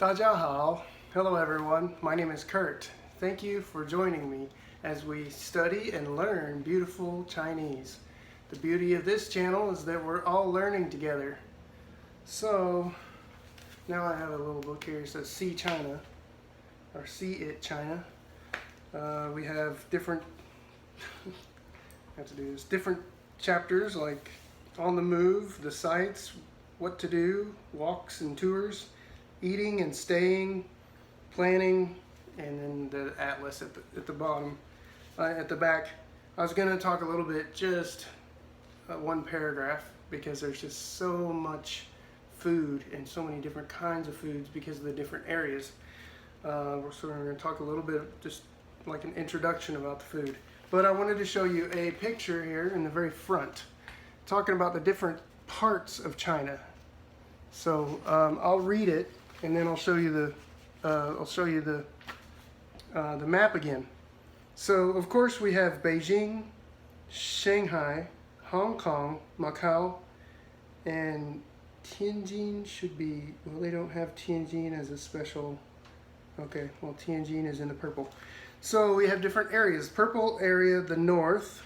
大家好. Hello everyone, my name is Kurt. Thank you for joining me as we study and learn beautiful Chinese. The beauty of this channel is that we're all learning together. So, now I have a little book here that says See China, or See It China. We have different, different chapters like on the move, the sights, what to do, walks and tours, eating and staying, planning, and then the atlas at the bottom, at the back. I was going to talk a little bit, just one paragraph, because there's just so much food and so many different kinds of foods because of the different areas. So we're going to talk a little bit, just like an introduction about the food. But I wanted to show you a picture here in the very front, talking about the different parts of China. So I'll read it, and then I'll show you the map again. So of course we have Beijing, Shanghai, Hong Kong, Macau, and Tianjin should be, well, they don't have Tianjin as a special, okay, well, Tianjin is in the purple. So we have different areas. Purple area, the north.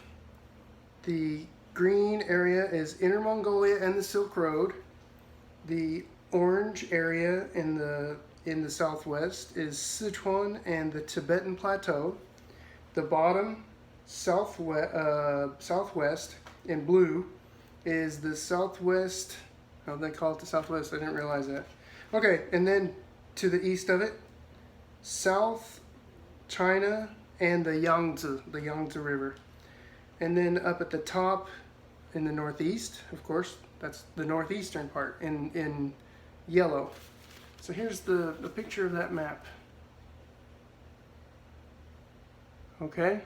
The green area is Inner Mongolia and the Silk Road. The orange area in the southwest is Sichuan and the Tibetan Plateau. The bottom southwest in blue is the southwest. Oh, they call it the southwest. I didn't realize that. Okay, and then to the east of it, South China and the Yangtze River. And then up at the top in the northeast, of course, that's the northeastern part in yellow. So here's the picture of that map. Okay.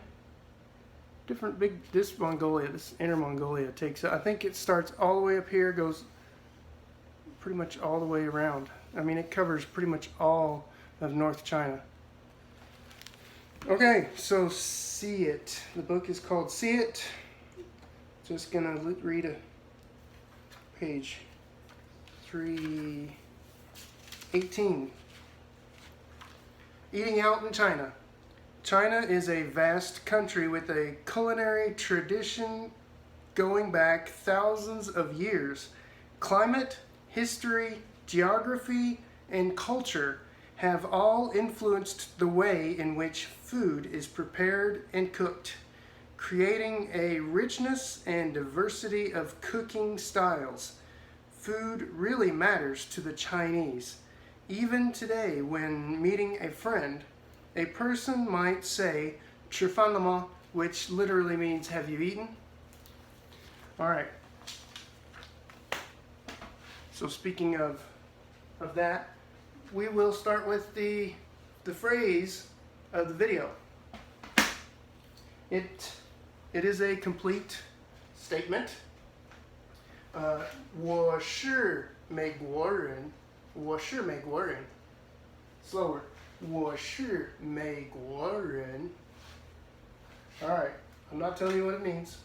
Different this Mongolia, this Inner Mongolia takes, I think it starts all the way up here, goes pretty much all the way around. I mean, it covers pretty much all of North China. Okay, so See It. The book is called See It. Just gonna read a page 318. Eating out in China. China is a vast country with a culinary tradition going back thousands of years. Climate, history, geography, and culture have all influenced the way in which food is prepared and cooked, creating a richness and diversity of cooking styles. Food really matters to the Chinese. Even today, when meeting a friend, a person might say, 吃饭了吗? which literally means, have you eaten? Alright. So speaking of that, we will start with the phrase of the video. It is a complete statement. 我是美国人. 我是美国人. Slower. 我是美国人. Alright, I'm not telling you what it means.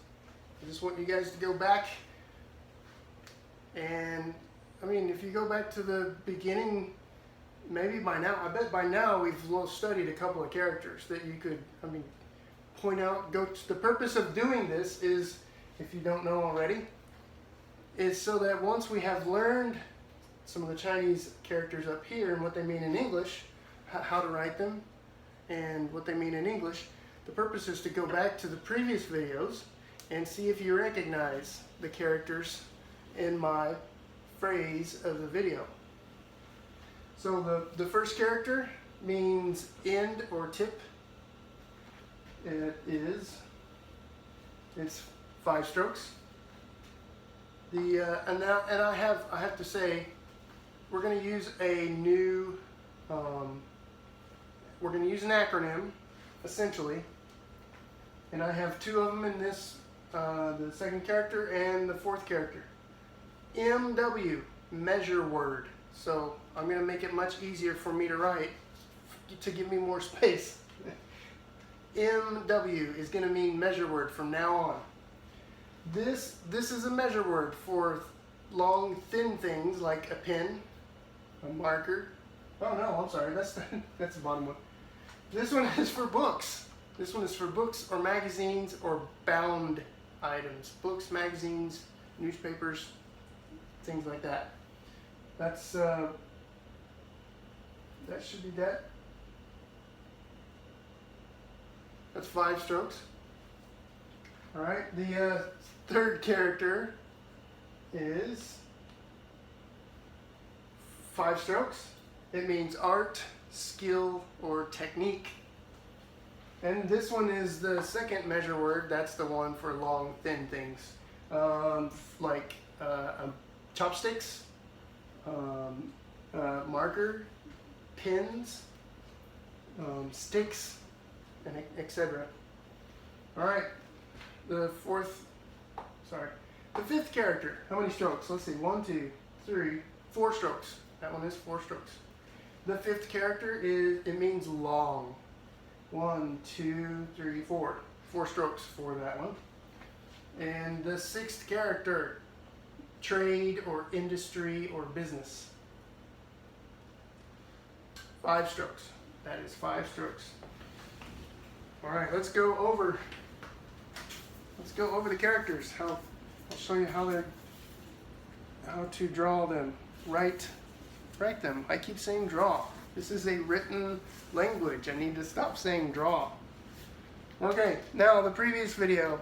I just want you guys to go back. And, I mean, if you go back to the beginning, maybe by now, I bet by now we've studied a couple of characters that you could, I mean, point out. The purpose of doing this is, if you don't know already, is so that once we have learned some of the Chinese characters up here and what they mean in English, how to write them, and what they mean in English, the purpose is to go back to the previous videos and see if you recognize the characters in my phrase of the video. So the first character means end or tip. It's 5 strokes. And I have to say, we're going to use a new, we're going to use an acronym, essentially. And I have 2 of them in this, the second character and the fourth character. MW, measure word. So I'm going to make it much easier for me to write, to give me more space. MW is going to mean measure word from now on. This is a measure word for long, thin things like a pen, a marker, Oh no, I'm sorry. That's the bottom one. This one is for books. This one is for books or magazines or bound items. Books, magazines, newspapers, things like that. That should be that. That's 5 strokes. All right. The third character is 5 strokes. It means art, skill, or technique. And this one is the second measure word. That's the one for long, thin things, like chopsticks, marker, pins, sticks, and etc. All right, the fifth character. How many strokes? Let's see. 1, 2, 3, 4 strokes. That one is 4 strokes. The fifth character it means long. 1, 2, 3, 4. 4 strokes for that one. And the sixth character, trade or industry or business. 5 strokes. That is 5 strokes. All right, let's go over the characters. I'll show you how to draw them. Write them. I keep saying draw. This is a written language. I need to stop saying draw. Okay, now the previous video,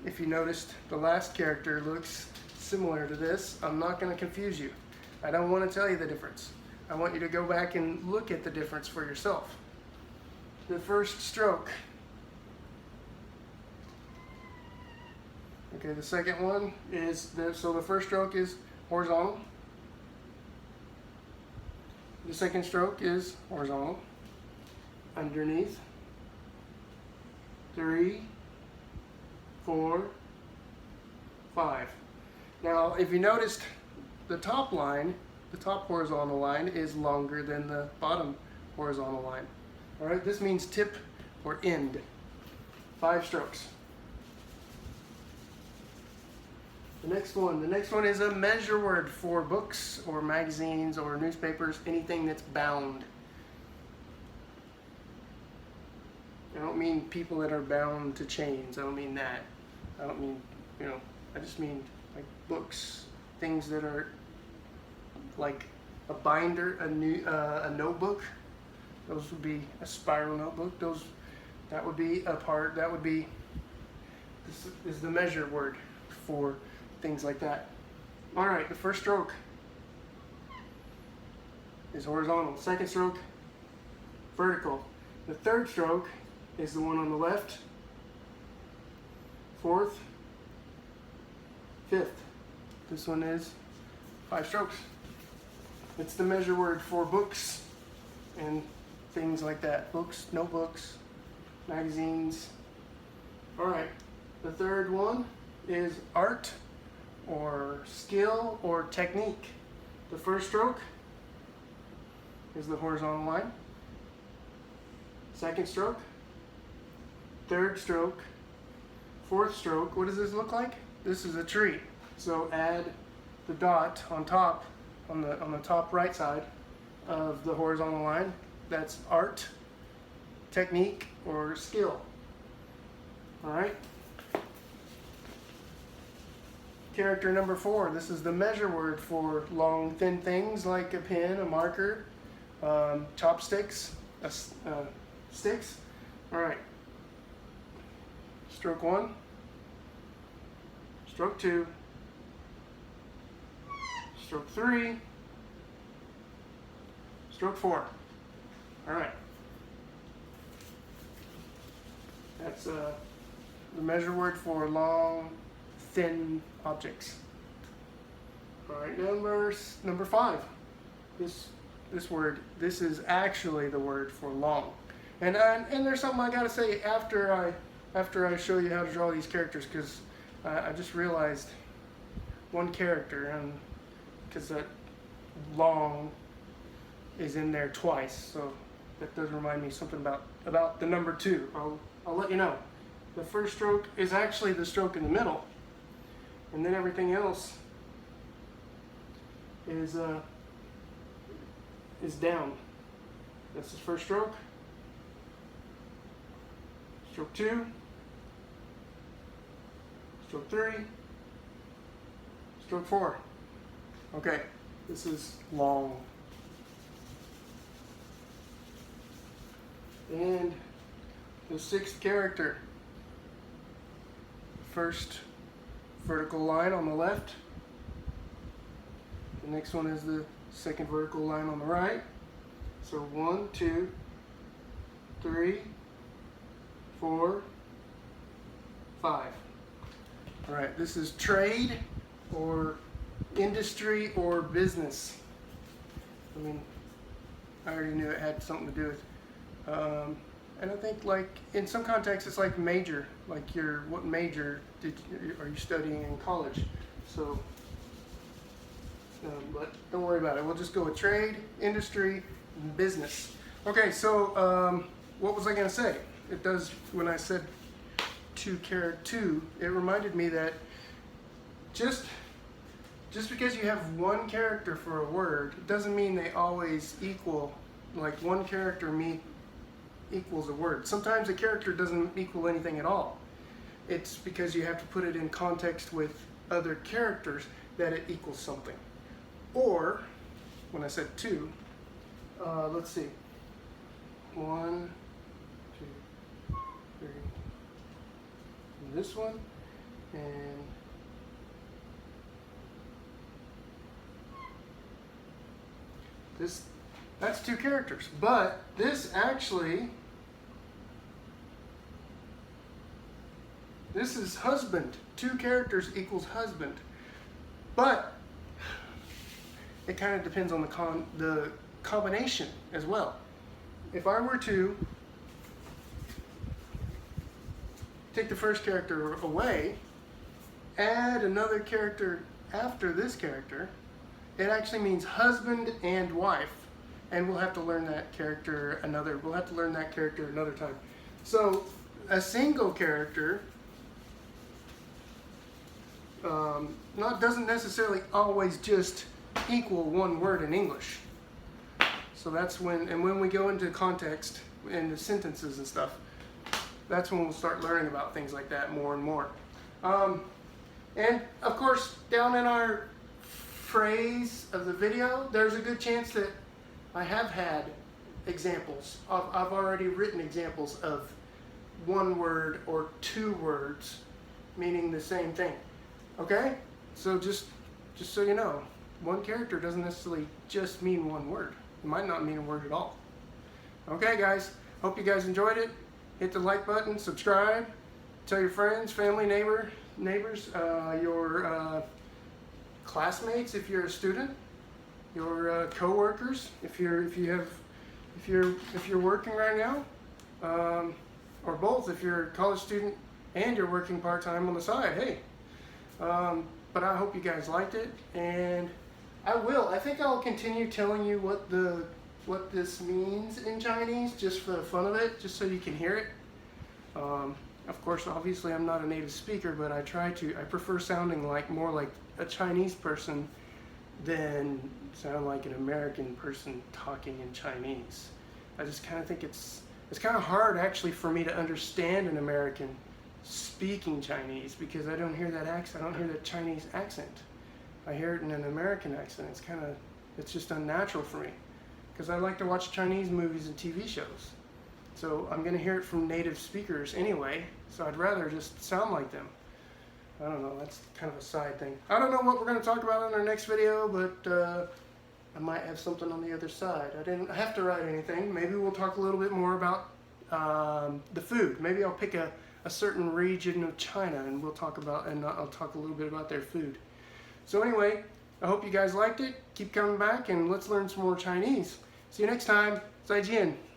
if you noticed, the last character looks similar to this. I'm not going to confuse you. I don't want to tell you the difference. I want you to go back and look at the difference for yourself. The first stroke. Okay, the second one is, so the first stroke is horizontal. The second stroke is horizontal. Underneath. 3, 4, 5. Now, if you noticed, the top line, the top horizontal line is longer than the bottom horizontal line. All right, this means tip or end. 5 strokes. The next one is a measure word for books or magazines or newspapers, anything that's bound. I don't mean people that are bound to chains. I don't mean that. I don't mean, I just mean like books, things that are like a binder, a notebook. Those would be a spiral notebook. That would be this is the measure word for things like that. All right, the first stroke is horizontal. Second stroke, vertical. The third stroke is the one on the left. Fourth, fifth. This one is 5 strokes. It's the measure word for books and things like that. Books, notebooks, magazines. All right, the third one is art or skill or technique. The first stroke is the horizontal line. Second stroke, third stroke, fourth stroke. What does this look like? This is a tree. So add the dot on top, on the top right side of the horizontal line. That's art, technique, or skill. All right. Character number 4. This is the measure word for long, thin things like a pen, a marker, chopsticks, sticks. All right. Stroke 1. Stroke 2. Stroke 3. Stroke 4. All right. That's the measure word for long, thin objects. All right, number 5. This word. This is actually the word for long. And there's something I gotta say after I show you how to draw these characters, because I just realized one character, and because that long is in there twice, so that does remind me something about the number 2. I'll let you know. The first stroke is actually the stroke in the middle, and then everything else is is down. That's his first stroke. Stroke 2. Stroke 3. Stroke 4. Okay, this is long. And the 6th character. First vertical line on the left. The next one is the 2nd vertical line on the right. So 1, 2, 3, 4, 5. All right, this is trade or industry or business. I mean, I already knew it had something to do with. And I think, like, in some contexts, it's like major. Like, what major are you studying in college? So, but don't worry about it. We'll just go with trade, industry, and business. Okay, so what was I going to say? It does, when I said 2, it reminded me that just because you have one character for a word, it doesn't mean they always equal. Like, one character equals a word. Sometimes a character doesn't equal anything at all. It's because you have to put it in context with other characters that it equals something. Or, when I said 2, let's see. 1, 2, 3. This one, and this. That's 2 characters, but this is husband. 2 characters equals husband, but it kind of depends on the combination as well. If I were to take the first character away, add another character after this character, it actually means husband and wife. And we'll have to learn that character another time. So a single character doesn't necessarily always just equal one word in English. So that's when we go into context and the sentences and stuff, that's when we'll start learning about things like that more and more. And of course, down in our phrase of the video, there's a good chance that I have had examples. I've already written examples of 1 word or 2 words meaning the same thing. Okay? So just so you know, one character doesn't necessarily just mean 1 word. It might not mean a word at all. Okay, guys. Hope you guys enjoyed it. Hit the like button, subscribe, tell your friends, family, neighbors, your classmates if you're a student, your co-workers if you're working right now, or both if you're a college student and you're working part-time on the side. Hey, but I hope you guys liked it, and I think I'll continue telling you what this means in Chinese, just for the fun of it, just so you can hear it. Of course, obviously I'm not a native speaker, but I prefer sounding more like a Chinese person than sound like an American person talking in Chinese. I just kind of think it's kind of hard actually for me to understand an American speaking Chinese, because I don't hear that accent. I don't hear that Chinese accent. I hear it in an American accent. It's just unnatural for me, because I like to watch Chinese movies and TV shows. So I'm going to hear it from native speakers anyway, so I'd rather just sound like them. I don't know, that's kind of a side thing. I don't know what we're going to talk about in our next video, but I might have something on the other side. I didn't have to write anything. Maybe we'll talk a little bit more about the food. Maybe I'll pick a certain region of China and I'll talk a little bit about their food. So anyway, I hope you guys liked it. Keep coming back and let's learn some more Chinese. See you next time. 再见.